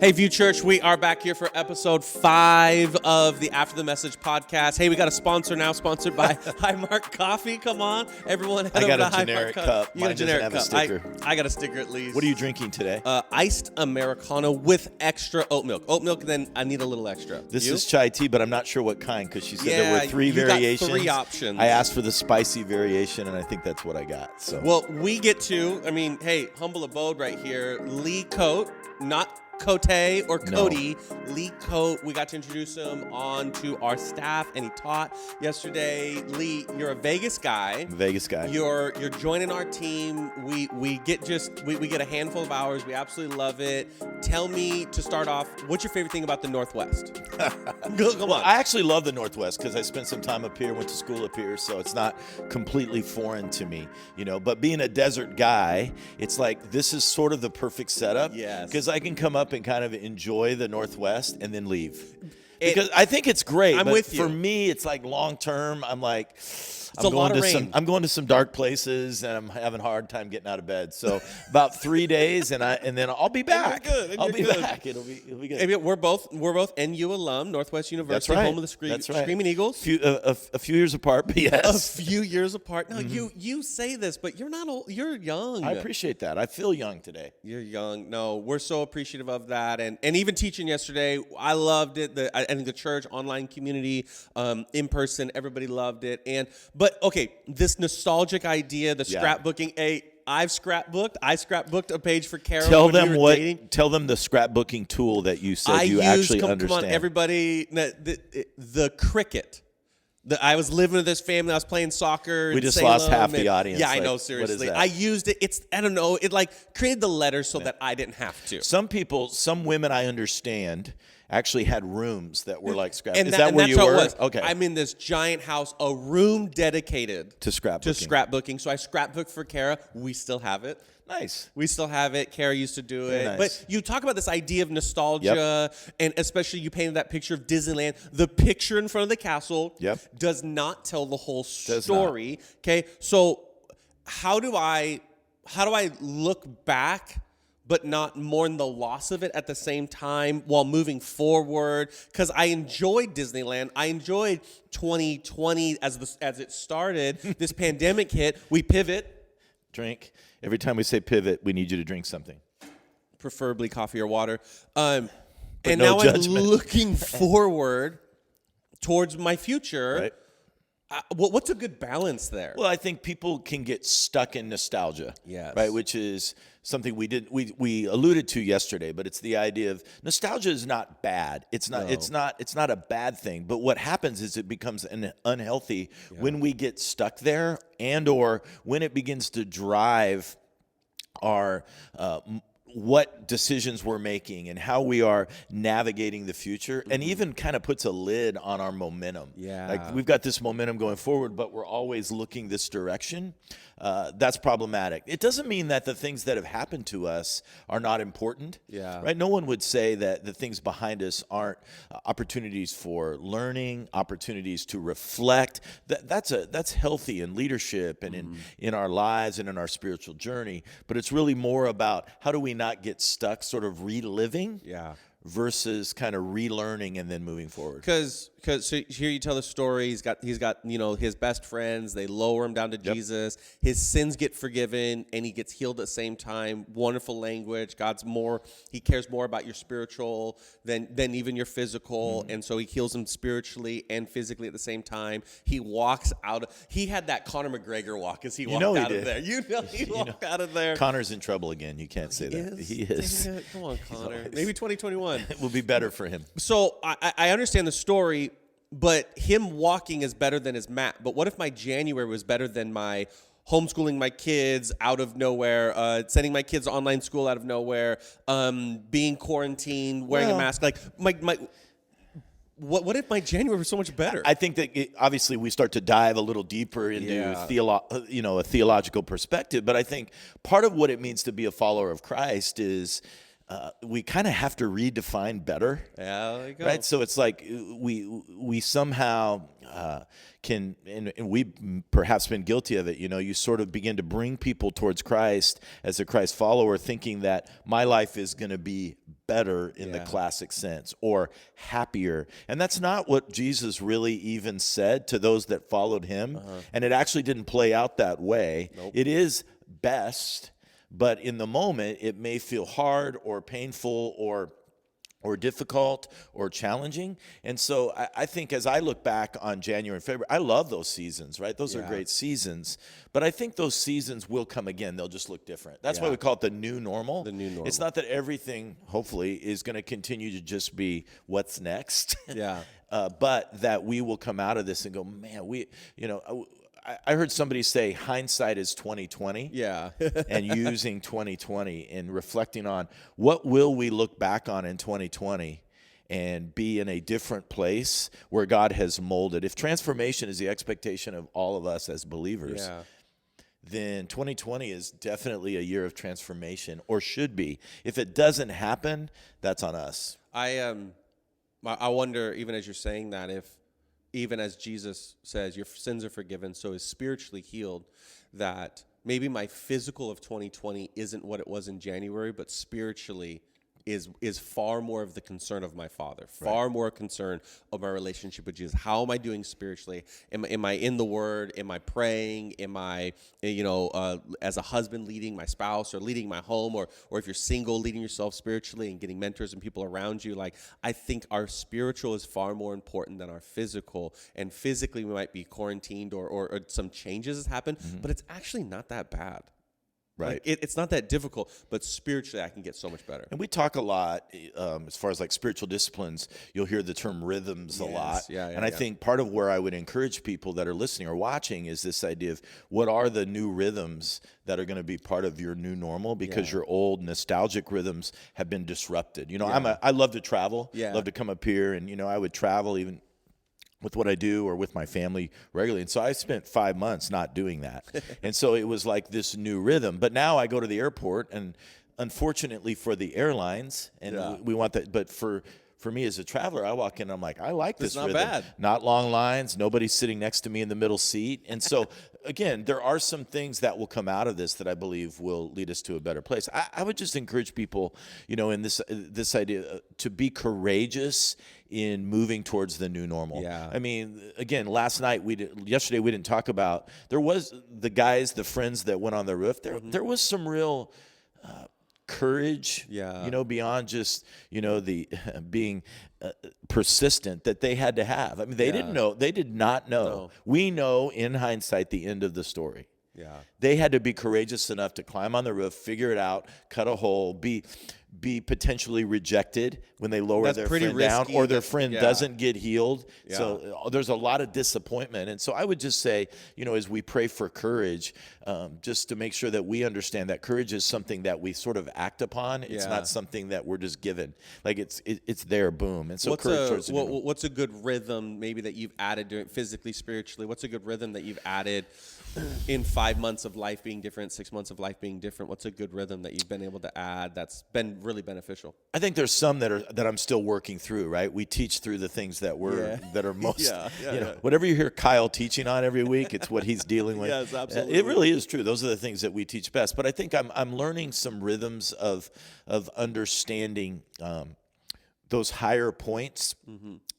Hey, View Church, we are back here for episode 5 of the After the Message podcast. Hey, we got a sponsor now, sponsored by Highmark Coffee. Come on, everyone. I got a generic cup. You got a generic cup. A sticker. I got a sticker at least. What are you drinking today? Iced Americano with extra oat milk. Oat milk, then I need a little extra. This You? is chai tea, but I'm not sure what kind because she said there were 3 variations. Got 3 options. I asked for the spicy variation, and I think that's what I got. So, well, we get to, hey, humble abode right here. Lee Coate, not Cote or Cody, Lee Coate. We got to introduce him onto our staff, and he taught yesterday. Lee, you're a Vegas guy. Vegas guy. You're joining our team. We get a handful of hours. We absolutely love it. Tell me to start off, what's your favorite thing about the Northwest? Come on. I actually love the Northwest because I spent some time up here, went to school up here, so it's not completely foreign to me, But being a desert guy, it's like this is sort of the perfect setup. Yes. Because I can come up and kind of enjoy the Northwest and then leave. Because I think it's great. I'm but with you. For me, it's like long term. I'm like, a lot of rain. I'm going to some dark places, and I'm having a hard time getting out of bed. So about 3 days, and then I'll be back. I'll be back. It'll be good. Hey, we're both NU alum, Northwest University, home of the Screaming Eagles. A few years apart, but yes. A few years apart. No, you say this, but you're not old. You're young. I appreciate that. I feel young today. You're young. No, we're so appreciative of that, and even teaching yesterday, I loved it. I think the church, online community, in person, everybody loved it. But okay, this nostalgic idea, the scrapbooking. I've scrapbooked. I scrapbooked a page for Carol. Tell them the scrapbooking tool that you said you actually understand. Come on, everybody. The Cricut. I was living with this family. I was playing soccer. We just lost half the audience. Yeah, I know. Seriously, I used it. I don't know. It created the letters so that I didn't have to. Some women I understand actually had rooms that were like scrap. And Is that where you were? Okay. I'm in this giant house, a room dedicated to scrapbooking. So I scrapbooked for Kara. We still have it. Nice. We still have it. Kara used to do it. Nice. But you talk about this idea of nostalgia, and especially you painted that picture of Disneyland. The picture in front of the castle does not tell the whole story. Okay, so how do I look back but not mourn the loss of it at the same time while moving forward? Because I enjoyed Disneyland. I enjoyed 2020 as it started. This pandemic hit. We pivot. Drink. Every time we say pivot, we need you to drink something. Preferably coffee or water. And no now judgment. I'm looking forward towards my future. Right. What's a good balance there? Well, I think people can get stuck in nostalgia. Yes. Right, which is something we alluded to yesterday, but it's the idea of nostalgia is not bad. It's not a bad thing. But what happens is it becomes unhealthy when we get stuck there, and or when it begins to drive our what decisions we're making and how we are navigating the future, and even kind of puts a lid on our momentum. Yeah. Like we've got this momentum going forward, but we're always looking this direction. That's problematic. It doesn't mean that the things that have happened to us are not important. Yeah. Right? No one would say that the things behind us aren't opportunities for learning, opportunities to reflect. That's healthy in leadership and in our lives and in our spiritual journey. But it's really more about how do we not get stuck sort of reliving versus kind of relearning and then moving forward. Because so here you tell the story. He's got his best friends. They lower him down to Jesus. His sins get forgiven, and he gets healed at the same time. Wonderful language. He cares more about your spiritual than even your physical, and so he heals him spiritually and physically at the same time. He walks out. He had that Conor McGregor walk as he walked out of there. He walked out of there. Connor's in trouble again. You can't say that. He is. Come on, Conor. Maybe 2021. It will be better for him. So I understand the story, but him walking is better than his mat. But what if my January was better than my homeschooling my kids out of nowhere, sending my kids to online school out of nowhere, being quarantined, wearing a mask? Like what if my January was so much better? I think that obviously we start to dive a little deeper into a theological perspective. But I think part of what it means to be a follower of Christ is we kind of have to redefine better. Yeah, there you go. Right? So it's like we somehow can, and we've perhaps been guilty of it, you sort of begin to bring people towards Christ as a Christ follower, thinking that my life is going to be better in the classic sense, or happier. And that's not what Jesus really even said to those that followed him. And it actually didn't play out that way. Nope. It is best, but in the moment, it may feel hard or painful or difficult or challenging. And so I think as I look back on January and February, I love those seasons, right? Those are great seasons. But I think those seasons will come again. They'll just look different. That's why we call it the new normal. The new normal. It's not that everything, hopefully, is going to continue to just be what's next. Yeah. But that we will come out of this and go, man, I heard somebody say hindsight is 20/20. Yeah. And using 20/20 and reflecting on what will we look back on in 2020 and be in a different place where God has molded. If transformation is the expectation of all of us as believers, then 2020 is definitely a year of transformation, or should be. If it doesn't happen, that's on us. I wonder, even as you're saying that, if even as Jesus says, your sins are forgiven, so is spiritually healed, that maybe my physical of 2020 isn't what it was in January, but spiritually is far more of the concern of my Father, far more concern of my relationship with Jesus. How am I doing spiritually? Am I in the Word? Am I praying? Am I, as a husband leading my spouse or leading my home, or if you're single, leading yourself spiritually and getting mentors and people around you? Like, I think our spiritual is far more important than our physical. And physically, we might be quarantined or some changes has happened, but it's actually not that bad. Right. Like it's not that difficult, but spiritually I can get so much better. And we talk a lot as far as like spiritual disciplines. You'll hear the term rhythms a lot. And I think part of where I would encourage people that are listening or watching is this idea of what are the new rhythms that are going to be part of your new normal, because your old nostalgic rhythms have been disrupted. I love to travel, love to come up here, and I would travel even with what I do or with my family regularly. And so I spent 5 months not doing that. And so it was like this new rhythm. But now I go to the airport, and unfortunately for the airlines, and we want that, but for me as a traveler, I walk in, I'm like, I like this rhythm. Not bad. Not long lines, nobody sitting next to me in the middle seat. And so, again, there are some things that will come out of this that I believe will lead us to a better place. I would just encourage people, in this idea to be courageous in moving towards the new normal. Yeah. I mean, again, yesterday we didn't talk about, there was the friends that went on the roof. There was some real courage, beyond just, the being persistent that they had to have. I mean, they did not know. No. We know in hindsight the end of the story. Yeah. They had to be courageous enough to climb on the roof, figure it out, cut a hole, be potentially rejected when they lower their friend down, or their friend doesn't get healed. Yeah. So there's a lot of disappointment. And so I would just say, as we pray for courage, just to make sure that we understand that courage is something that we sort of act upon. It's not something that we're just given. Like it's there, boom. And so what's a good rhythm maybe that you've added to it physically, spiritually? What's a good rhythm that you've added in 5 months of life being different, 6 months of life being different? What's a good rhythm that you've been able to add that's been really beneficial? I think there's some that I'm still working through, right? We teach through the things that are most, whatever you hear Kyle teaching on every week, it's what he's dealing with. Yes, absolutely. It really is true. Those are the things that we teach best. But I think I'm learning some rhythms of understanding those higher points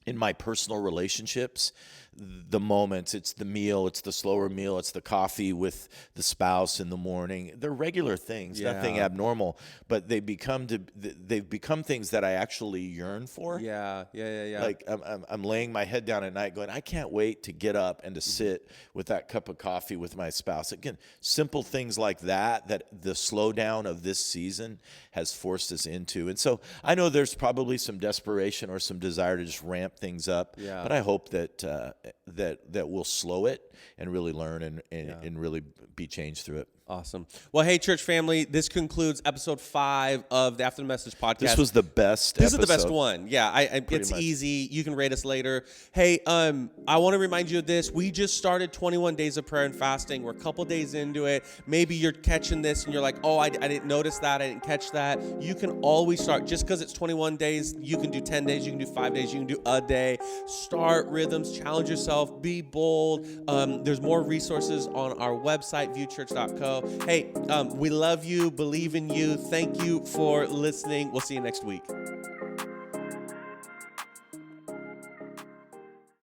in my personal relationships. The moments, it's the meal, it's the slower meal, it's the coffee with the spouse in the morning. They're regular things, nothing abnormal, but they've become things that I actually yearn for. Yeah. Like I'm laying my head down at night going, I can't wait to get up and to sit with that cup of coffee with my spouse. Again, simple things like that the slowdown of this season has forced us into. And so I know there's probably some desperation or some desire to just ramp things up, but I hope that we'll slow it and really learn and really be changed through it. Awesome. Well, hey, church family, this concludes episode 5 of the After the Message podcast. This was the best This is the best one. Yeah, it's much. easy. You can rate us later. Hey, I want to remind you of this. We just started 21 days of prayer and fasting. We're a couple days into it. Maybe you're catching this and you're like, oh, I didn't notice that. I didn't catch that. You can always start. Just because it's 21 days, you can do 10 days. You can do 5 days. You can do a day. Start rhythms. Challenge yourself. Be bold. There's more resources on our website, viewchurch.co. Hey, we love you, believe in you. Thank you for listening. We'll see you next week.